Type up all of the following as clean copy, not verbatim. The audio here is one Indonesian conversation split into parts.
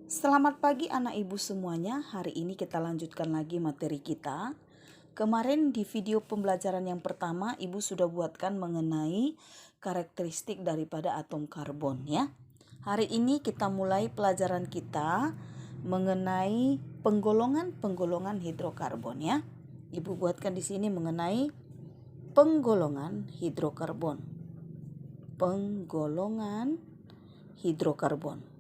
Selamat pagi anak ibu semuanya. Hari ini kita lanjutkan lagi materi kita. Kemarin di video pembelajaran yang pertama ibu sudah buatkan mengenai karakteristik daripada atom karbon ya. Hari ini kita mulai pelajaran kita mengenai penggolongan-penggolongan hidrokarbon ya. Ibu buatkan di sini mengenai penggolongan hidrokarbon. Penggolongan hidrokarbon.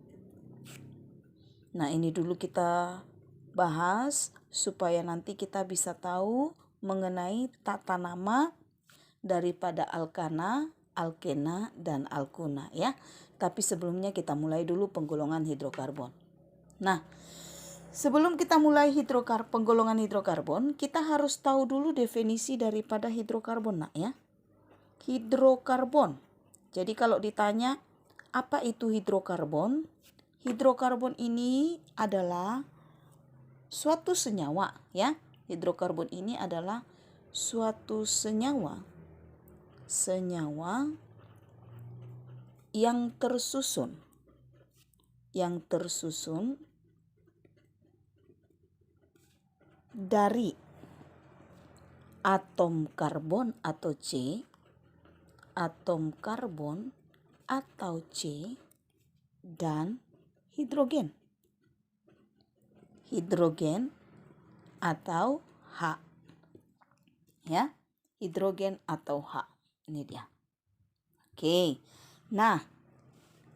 Nah, ini dulu kita bahas supaya nanti kita bisa tahu mengenai tata nama daripada alkana, alkena, dan alkuna ya. Tapi sebelumnya kita mulai dulu penggolongan hidrokarbon. Nah, sebelum kita mulai penggolongan hidrokarbon, kita harus tahu dulu definisi daripada hidrokarbon nak ya. Hidrokarbon. Jadi kalau ditanya apa itu hidrokarbon? Hidrokarbon ini adalah suatu senyawa ya. Hidrokarbon ini adalah suatu senyawa yang tersusun dari atom karbon atau C, atom karbon atau C, dan hidrogen atau H ya, hidrogen atau H. Ini dia. Oke. Nah,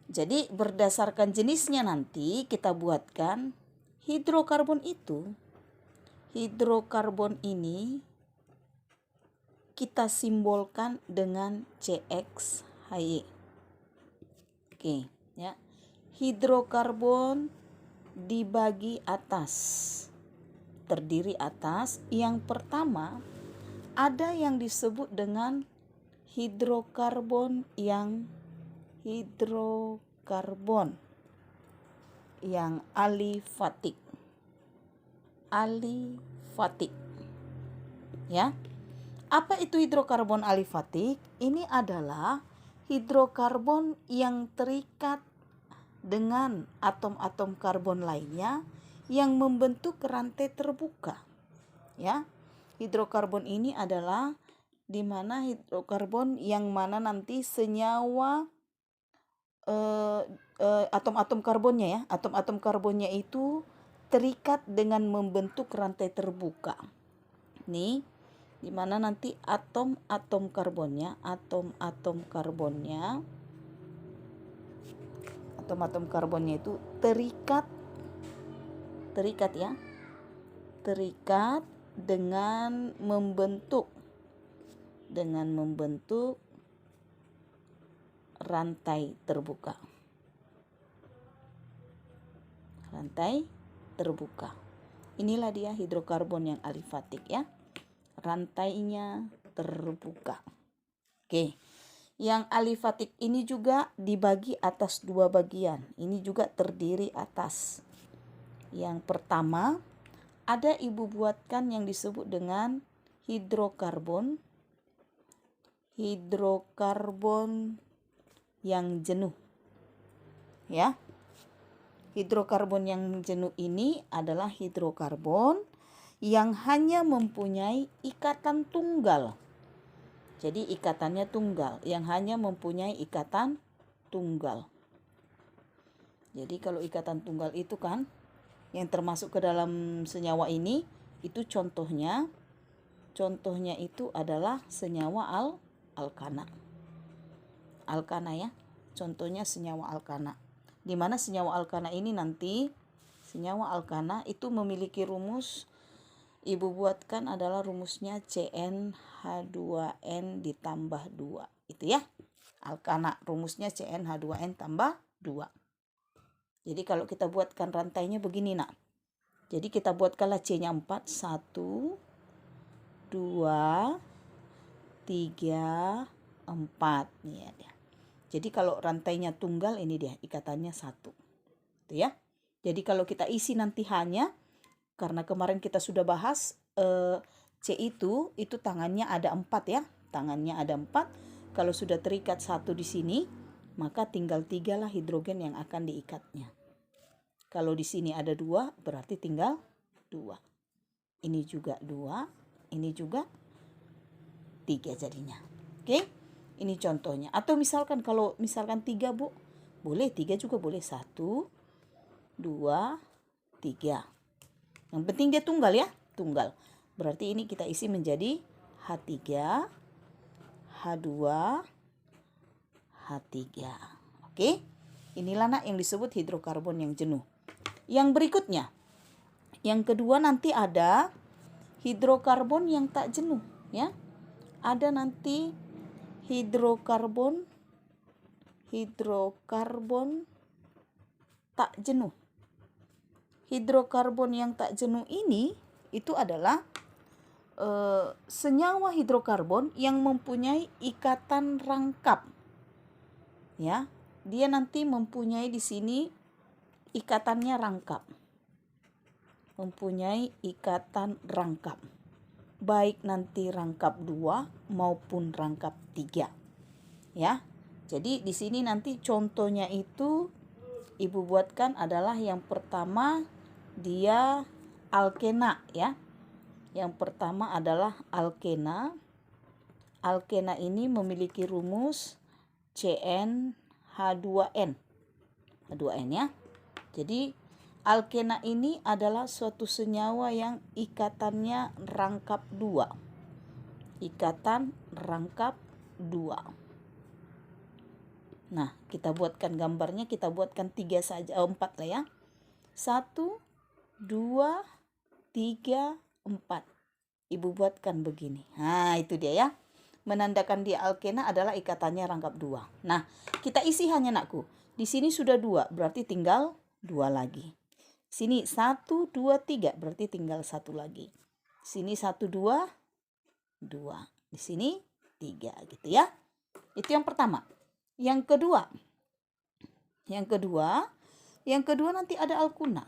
jadi berdasarkan jenisnya nanti kita buatkan hidrokarbon ini kita simbolkan dengan CXHY. Oke, ya. Hidrokarbon dibagi atas, terdiri atas yang pertama ada yang disebut dengan hidrokarbon yang alifatik ya. Apa itu hidrokarbon alifatik? Ini adalah hidrokarbon yang terikat dengan atom-atom karbon lainnya yang membentuk rantai terbuka. Ya. Hidrokarbon ini adalah di mana hidrokarbon yang mana nanti senyawa atom-atom karbonnya ya. Atom-atom karbonnya itu terikat dengan membentuk rantai terbuka. Nih, di mana nanti atom-atom karbonnya itu terikat dengan membentuk rantai terbuka. Inilah dia hidrokarbon yang alifatik ya. Rantainya terbuka. Oke. Yang alifatik ini juga dibagi atas dua bagian. Ini juga terdiri atas. Yang pertama, ada ibu buatkan yang disebut dengan hidrokarbon yang jenuh. Ya. Hidrokarbon yang jenuh ini adalah hidrokarbon yang hanya mempunyai ikatan tunggal. Jadi ikatannya tunggal, yang hanya mempunyai ikatan tunggal. Jadi kalau ikatan tunggal itu kan yang termasuk ke dalam senyawa ini, itu contohnya itu adalah senyawa alkana. Alkana ya, contohnya senyawa alkana. Di mana senyawa alkana ini nanti, senyawa alkana itu memiliki rumus, ibu buatkan adalah rumusnya CnH2n ditambah 2. Itu ya. Alkana rumusnya CnH2n tambah 2. Jadi kalau kita buatkan rantainya begini nak. Jadi kita buatkanlah C-nya 4. 1, 2, 3, 4. Nih ya dia. Jadi kalau rantainya tunggal ini dia ikatannya 1. Itu ya. Jadi kalau kita isi nanti hanya karena kemarin kita sudah bahas C itu tangannya ada 4 ya. Tangannya ada 4. Kalau sudah terikat 1 di sini, maka tinggal 3 lah hidrogen yang akan diikatnya. Kalau di sini ada 2, berarti tinggal 2. Ini juga 2, ini juga 3 jadinya. Oke, ini contohnya. Atau misalkan kalau misalkan 3, Bu, boleh 3 juga boleh. 1, 2, 3. Yang penting dia tunggal ya, tunggal. Berarti ini kita isi menjadi H3, H2, H3. Oke, inilah nak yang disebut hidrokarbon yang jenuh. Yang berikutnya, yang kedua nanti ada hidrokarbon yang tak jenuh ya. Ada nanti hidrokarbon tak jenuh. Hidrokarbon yang tak jenuh ini itu adalah senyawa hidrokarbon yang mempunyai ikatan rangkap. Ya, dia nanti mempunyai di sini ikatannya rangkap. Mempunyai ikatan rangkap. Baik nanti rangkap 2 maupun rangkap 3. Ya. Jadi di sini nanti contohnya itu Ibu buatkan adalah yang pertama dia alkena ya. Yang pertama adalah alkena. Alkena ini memiliki rumus CnH2n. H2n ya. Jadi alkena ini adalah suatu senyawa yang ikatannya rangkap 2. Ikatan rangkap 2. Nah, kita buatkan gambarnya, kita buatkan 3 saja, 4 lah ya. 1, 2, 3, 4. Ibu buatkan begini. Nah, itu dia ya. Menandakan dia alkena adalah ikatannya rangkap 2. Nah, kita isi hanya nakku. Di sini sudah 2, berarti tinggal 2 lagi. Sini 1, 2, 3, berarti tinggal 1 lagi. Sini 1, 2, 2. Di sini 3 gitu ya. Itu yang pertama. Yang kedua nanti ada alkuna.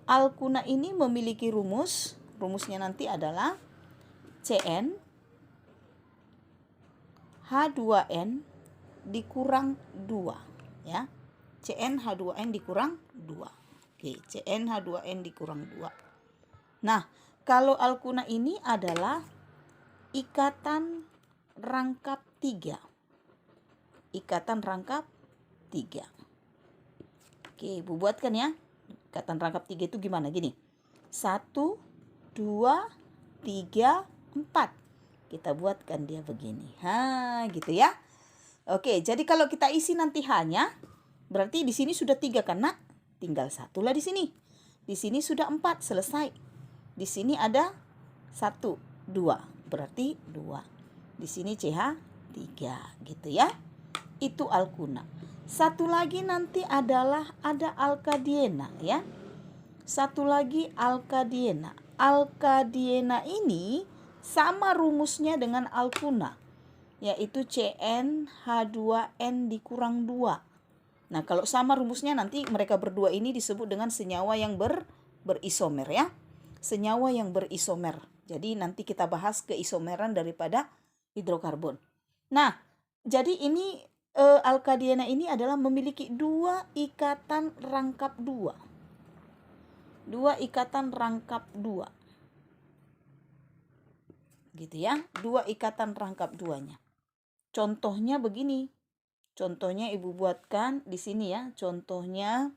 Alkuna ini memiliki rumusnya nanti adalah Cn H2n dikurang 2 ya. Cn H2n dikurang 2. Oke, Cn H2n dikurang 2. Nah, kalau alkuna ini adalah ikatan rangkap 3. Ikatan rangkap 3. Oke, Ibu buatkan ya. Ikatan rangkap 3 itu gimana? Gini. 1, 2, 3, 4. Kita buatkan dia begini. Gitu ya. Oke, jadi kalau kita isi nanti hanya, berarti di sini sudah 3 karena tinggal 1 lah di sini. Di sini sudah 4, selesai. Di sini ada 1, 2, berarti 2. Di sini CH 3 gitu ya. Itu alkuna. Satu lagi nanti adalah ada alkadiena ya. Satu lagi alkadiena. Alkadiena ini sama rumusnya dengan alkuna, yaitu CnH2n dikurang 2. Nah, kalau sama rumusnya nanti mereka berdua ini disebut dengan senyawa yang berisomer ya. Senyawa yang berisomer. Jadi nanti kita bahas keisomeran daripada hidrokarbon. Nah, jadi ini alkadiena ini adalah memiliki 2 ikatan rangkap 2. 2 ikatan rangkap 2. Gitu ya, 2 ikatan rangkap 2-nya. Contohnya begini. Contohnya Ibu buatkan di sini ya. Contohnya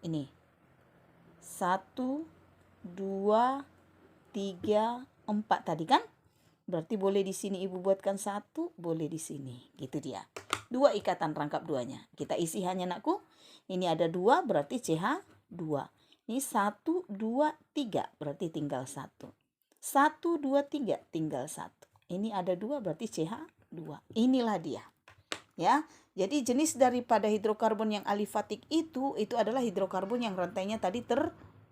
ini. 1, 2, 3, 4 tadi kan? Berarti boleh di sini Ibu buatkan 1, boleh di sini. Gitu dia. 2 ikatan rangkap 2-nya. Kita isi hanya nakku. Ini ada 2 berarti CH 2. Ini 1, 2, 3 berarti tinggal 1. 1, 2, 3 tinggal 1. Ini ada 2 berarti CH 2. Inilah dia. Ya. Jadi jenis daripada hidrokarbon yang alifatik itu adalah hidrokarbon yang rantainya tadi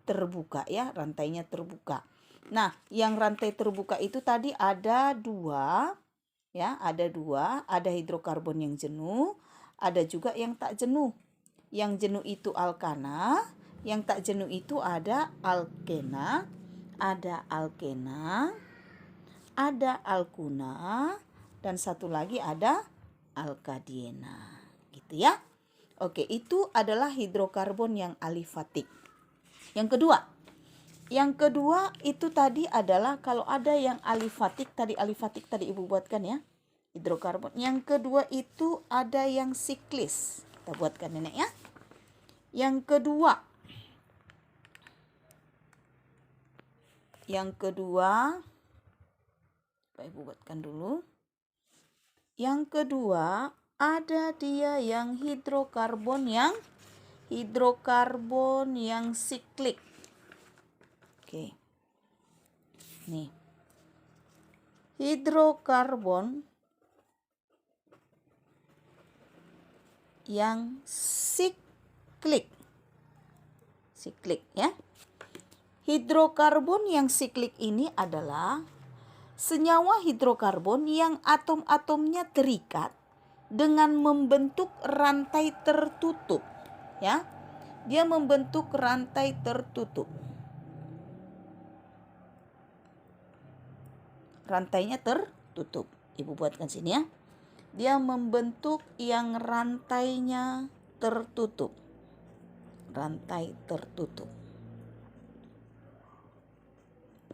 terbuka ya, rantainya terbuka. Nah, yang rantai terbuka itu tadi ada 2 ya, ada 2, ada hidrokarbon yang jenuh, ada juga yang tak jenuh. Yang jenuh itu alkana, yang tak jenuh itu ada alkena, ada alkuna, dan satu lagi ada alkadiena. Gitu ya. Oke, itu adalah hidrokarbon yang alifatik. Yang kedua itu tadi adalah kalau ada yang alifatik tadi Ibu buatkan ya. Hidrokarbon. Yang kedua itu ada yang siklis. Kita buatkan Nenek ya. Yang kedua, Ibu buatkan dulu. Yang kedua ada dia yang hidrokarbon yang siklik. Oke. Nih. Hidrokarbon yang siklik. Siklik ya. Hidrokarbon yang siklik ini adalah senyawa hidrokarbon yang atom-atomnya terikat dengan membentuk rantai tertutup ya. Dia membentuk rantai tertutup. Rantainya tertutup. Ibu buatkan sini ya. Dia membentuk yang rantainya tertutup. Rantai tertutup.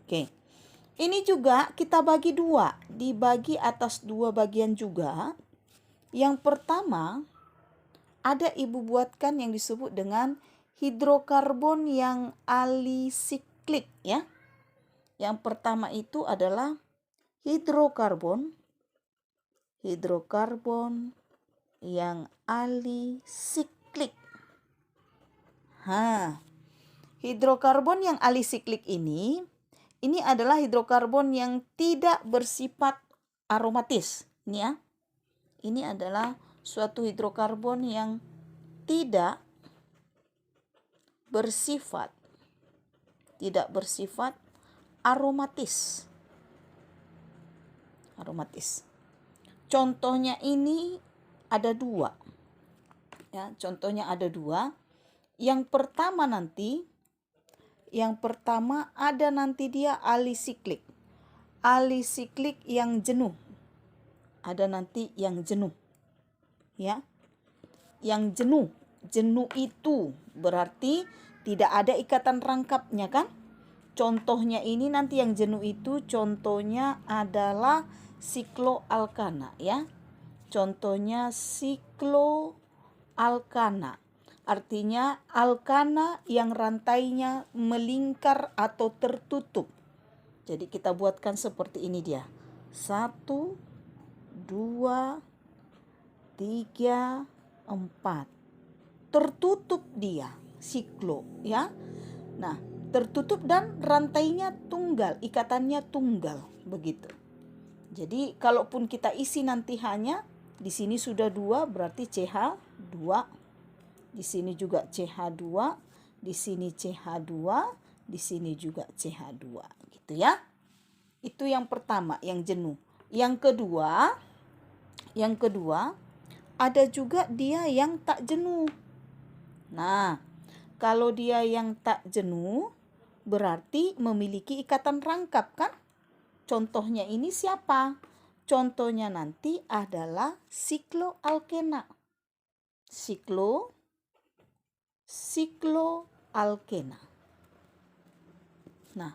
Oke. Ini juga kita bagi dua. Dibagi atas dua bagian juga. Yang pertama ada Ibu buatkan yang disebut dengan hidrokarbon yang alisiklik ya. Yang pertama itu adalah hidrokarbon yang alisiklik. Hidrokarbon yang alisiklik ini adalah hidrokarbon yang tidak bersifat aromatis. Ini ya. Ini adalah suatu hidrokarbon yang tidak bersifat aromatis. Contohnya ini ada dua. Ya, contohnya ada dua. Yang pertama ada nanti dia alisiklik. Alisiklik yang jenuh. Ada nanti yang jenuh. Ya. Yang jenuh. Jenuh itu berarti tidak ada ikatan rangkapnya kan? Contohnya ini nanti yang jenuh itu contohnya adalah sikloalkana ya. Contohnya sikloalkana. Artinya alkana yang rantainya melingkar atau tertutup. Jadi kita buatkan seperti ini dia. 1, 2, 3, 4. Tertutup dia siklo ya. Nah, tertutup dan rantainya tunggal, ikatannya tunggal begitu. Jadi kalaupun kita isi nanti hanya di sini sudah 2 berarti CH2. Di sini juga CH2, di sini CH2, di sini juga CH2 gitu ya. Itu yang pertama, yang jenuh. Yang kedua ada juga dia yang tak jenuh. Nah, kalau dia yang tak jenuh berarti memiliki ikatan rangkap kan? Contohnya ini siapa? Contohnya nanti adalah sikloalkena. Sikloalkena. Nah,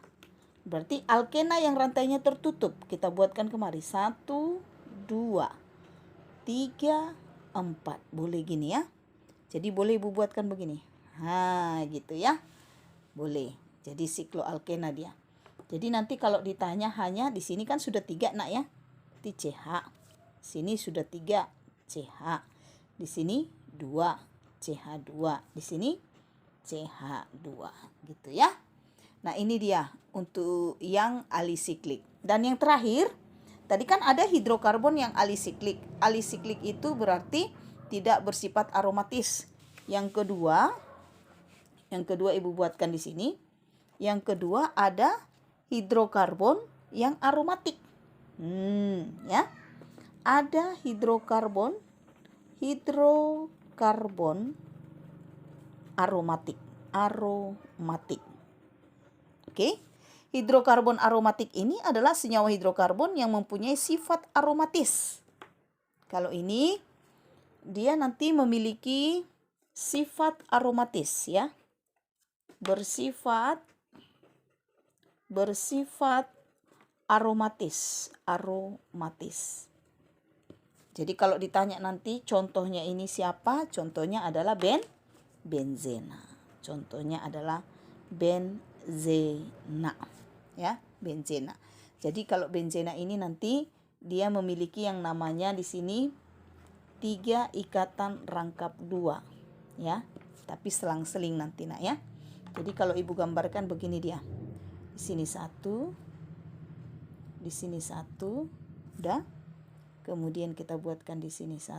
berarti alkena yang rantainya tertutup. Kita buatkan kemari. 1, 2, 3, 4. Boleh gini ya. Jadi boleh Ibu buatkan begini. Gitu ya. Boleh. Jadi sikloalkena dia. Jadi nanti kalau ditanya hanya di sini kan sudah 3 nak ya. Di CH. Sini sudah 3 CH. Di sini 2 CH2. Di sini CH2 gitu ya. Nah, ini dia untuk yang alisiklik. Dan yang terakhir, tadi kan ada hidrokarbon yang alisiklik. Alisiklik itu berarti tidak bersifat aromatis. Yang kedua Ibu buatkan di sini. Yang kedua ada hidrokarbon yang aromatik. Ya. Ada hidrokarbon aromatik. Oke. Hidrokarbon aromatik ini adalah senyawa hidrokarbon yang mempunyai sifat aromatis. Kalau ini dia nanti memiliki sifat aromatis ya. Bersifat aromatis. Jadi kalau ditanya nanti contohnya ini siapa? Contohnya adalah benzena. Contohnya adalah benzena. Ya, benzena. Jadi kalau benzena ini nanti dia memiliki yang namanya di sini 3 ikatan rangkap 2. Ya. Tapi selang-seling nanti nak ya. Jadi kalau ibu gambarkan begini dia. Di sini 1. Di sini 1. Udah. Kemudian kita buatkan di sini 1.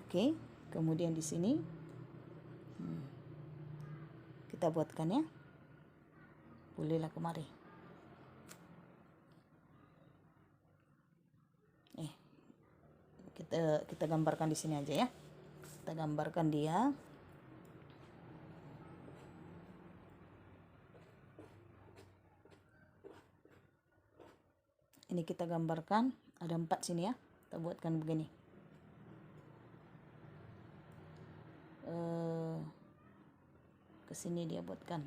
Oke, kemudian di sini kita buatkan ya. Bolehlah kemari. Kita gambarkan di sini aja ya. Kita gambarkan dia. Ini kita gambarkan, ada 4 sini ya. Kita buatkan begini. Ke sini dia buatkan.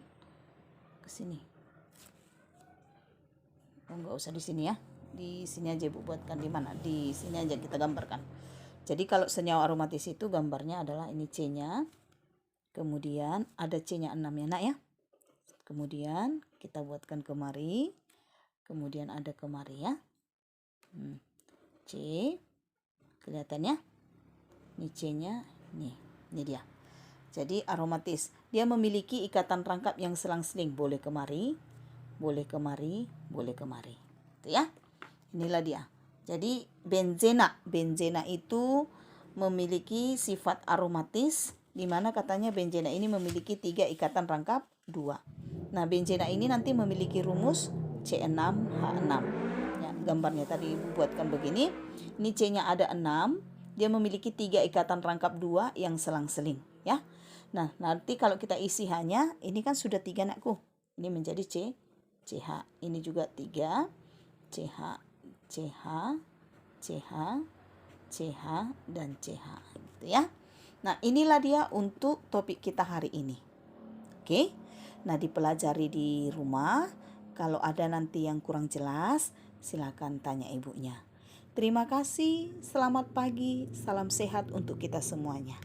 Ke sini. Enggak usah di sini ya. Di sini aja Ibu buatkan. Di mana? Di sini aja kita gambarkan. Jadi kalau senyawa aromatis itu gambarnya adalah ini C-nya. Kemudian ada C-nya 6 ya nak ya. Kemudian kita buatkan kemari. Kemudian ada kemari ya. C. Kelihatannya? Ini C-nya. Nih, ini dia. Jadi aromatis. Dia memiliki ikatan rangkap yang selang-seling. Boleh kemari, boleh kemari, boleh kemari. Itu ya. Inilah dia. Jadi benzena. Benzena itu memiliki sifat aromatis. Di mana katanya benzena ini memiliki 3 ikatan rangkap 2. Nah, benzena ini nanti memiliki rumus C6H6. Ya, gambarnya tadi buatkan begini. Ini C-nya ada 6. Dia memiliki 3 ikatan rangkap 2 yang selang-seling. Ya. Nah, nanti kalau kita isi H-nya, ini kan sudah 3 nakku. Ini menjadi CH. Ini juga 3. CH, CH, CH, CH, dan CH. Gitu ya. Nah, inilah dia untuk topik kita hari ini. Oke. Nah, dipelajari di rumah. Kalau ada nanti yang kurang jelas, silakan tanya ibunya. Terima kasih, selamat pagi, salam sehat untuk kita semuanya.